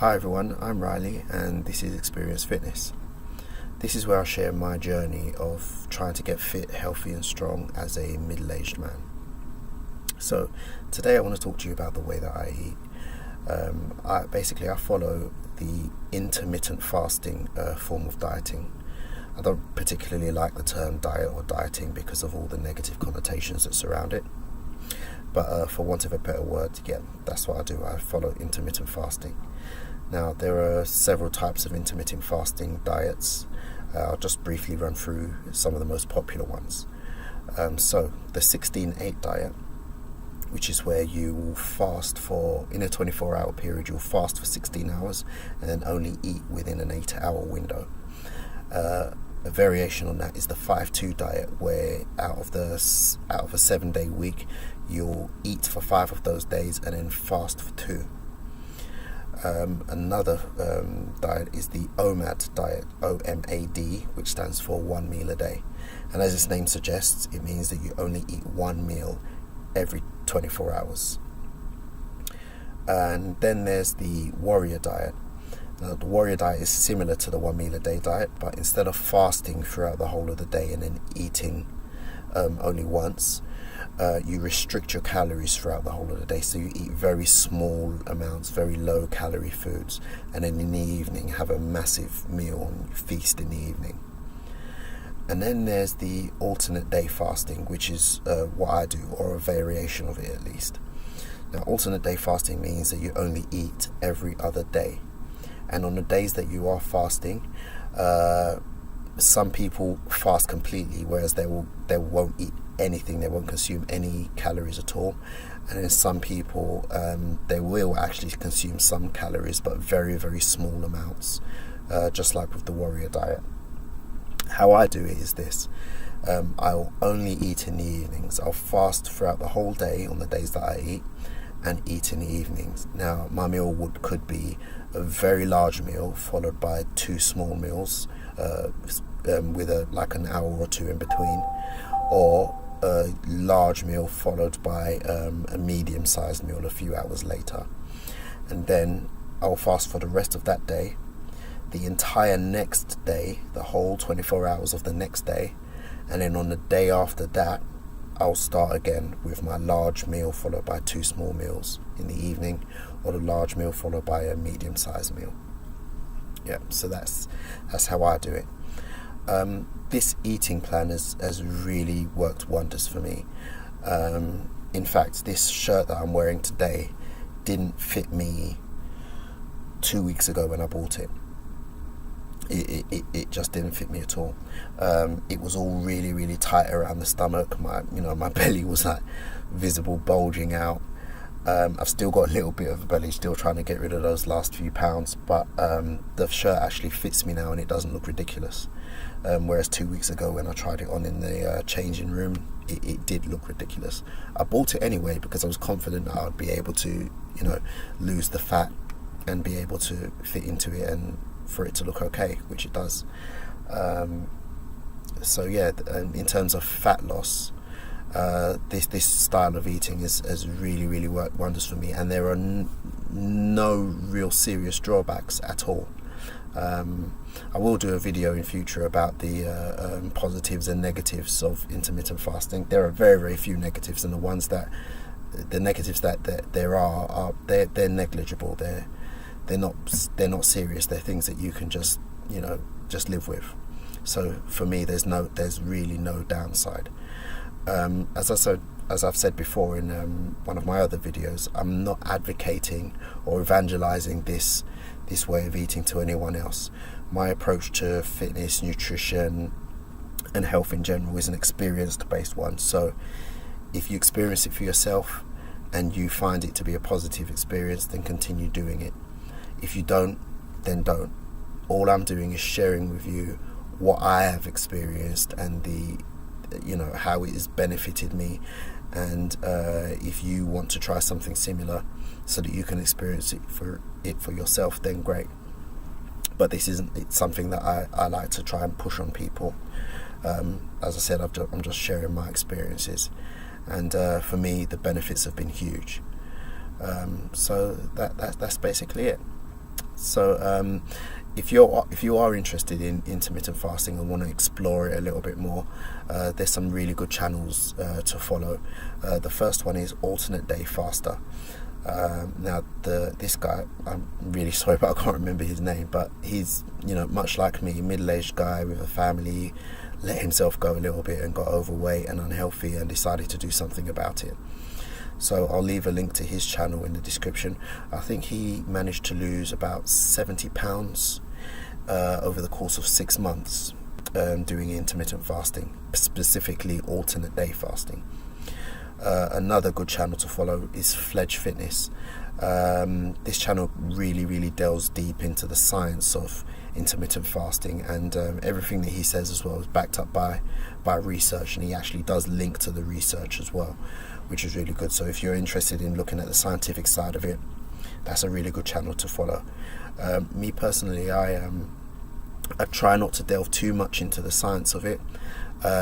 Hi everyone, I'm Riley and this is Experience Fitness. This is where I share my journey of trying to get fit, healthy and strong as a middle-aged man. So today I want to talk to you about the way that I eat. I follow the intermittent fasting form of dieting. I don't particularly like the term diet or dieting because of all the negative connotations that surround it. But for want of a better word, that's what I do. I follow intermittent fasting. Now, there are several types of intermittent fasting diets. I'll just briefly run through some of the most popular ones. So, the 16-8 diet, which is where you will fast in a 24-hour period, you'll fast for 16 hours and then only eat within an 8-hour window. A variation on that is the 5-2 diet, where out of a 7-day week, you'll eat for 5 of those days and then fast for 2. Another diet is the OMAD diet, OMAD, which stands for 1 meal a day. And as its name suggests, it means that you only eat 1 meal every 24 hours. And then there's the warrior diet. Now, the warrior diet is similar to the 1 meal a day diet, but instead of fasting throughout the whole of the day and then eating only once, you restrict your calories throughout the whole of the day. So you eat very small amounts, very low calorie foods, and then in the evening have a massive meal and feast in the evening. And then there's the alternate day fasting, which is what I do, or a variation of it at least. Now, alternate day fasting means that you only eat every other day. And on the days that you are fasting, some people fast completely, whereas they won't eat anything, they won't consume any calories at all. And then some people, they will actually consume some calories, but very, very small amounts, just like with the warrior diet. How I do it is this. I'll only eat in the evenings. I'll fast throughout the whole day on the days that I eat, and eat in the evenings. Now, my meal could be a very large meal followed by 2 small meals with an hour or 2 in between, or a large meal followed by a medium-sized meal a few hours later. And then I'll fast for the rest of that day, the entire next day, the whole 24 hours of the next day, and then on the day after that, I'll start again with my large meal followed by 2 small meals in the evening, or the large meal followed by a medium-sized meal. Yeah, so that's how I do it. This eating plan has really worked wonders for me. In fact, this shirt that I'm wearing today didn't fit me 2 weeks ago when I bought it. It just didn't fit me at all. It was all really, really tight around the stomach. My belly was like visible, bulging out. I've still got a little bit of a belly, still trying to get rid of those last few pounds, but the shirt actually fits me now and it doesn't look ridiculous. Whereas 2 weeks ago when I tried it on in the changing room, it did look ridiculous. I bought it anyway because I was confident that I would be able to, lose the fat and be able to fit into it and for it to look okay, which it does. So yeah, in terms of fat loss, this style of eating has really, really worked wonders for me, and there are no real serious drawbacks at all. I will do a video in future about the positives and negatives of intermittent fasting. There are very, very few negatives, and the negatives that there are they're negligible. They're not serious. They're things that you can just live with. So for me, there's really no downside. As I've said before in one of my other videos, I'm not advocating or evangelizing this way of eating to anyone else. My approach to fitness, nutrition, and health in general is an experience-based one. So if you experience it for yourself and you find it to be a positive experience, then continue doing it. If you don't, then don't. All I'm doing is sharing with you what I have experienced and how it has benefited me. And if you want to try something similar so that you can experience it for yourself, then great. But it's something that I like to try and push on people. As I said, I'm just sharing my experiences, and for me the benefits have been huge. So that's basically it. So if you are interested in intermittent fasting and want to explore it a little bit more, there's some really good channels to follow. The first one is Alternate Day Faster. Now this guy, I'm really sorry, but I can't remember his name, but he's, much like me, middle-aged guy with a family, let himself go a little bit and got overweight and unhealthy and decided to do something about it. So I'll leave a link to his channel in the description. I think he managed to lose about 70 pounds over the course of 6 months doing intermittent fasting, specifically alternate day fasting. Another good channel to follow is Fledge Fitness. This channel really delves deep into the science of intermittent fasting, and everything that he says as well is backed up by research, and he actually does link to the research as well, which is really good. So if you're interested in looking at the scientific side of it, that's a really good channel to follow. Me personally, I try not to delve too much into the science of it.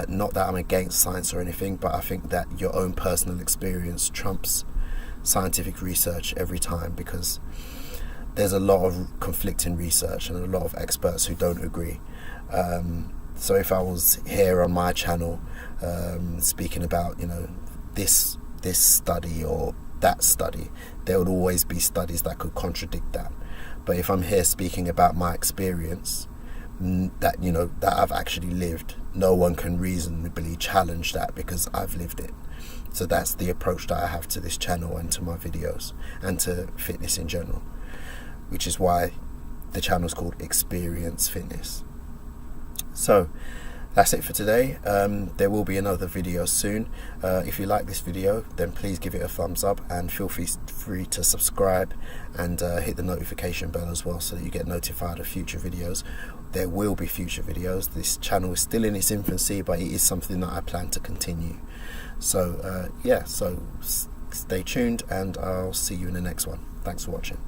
Not that I'm against science or anything, but I think that your own personal experience trumps scientific research every time, because there's a lot of conflicting research and a lot of experts who don't agree. So if I was here on my channel speaking about this study or that study, there would always be studies that could contradict that. But if I'm here speaking about my experience that I've actually lived, no one can reasonably challenge that because I've lived it. So that's the approach that I have to this channel and to my videos and to fitness in general, which is why the channel is called Experience Fitness. So that's it for today. There will be another video soon. If you like this video, then please give it a thumbs up, and feel free to subscribe and hit the notification bell as well, so that you get notified of future videos. There will be future videos. This channel is still in its infancy, but it is something that I plan to continue. So so stay tuned, and I'll see you in the next one. Thanks for watching.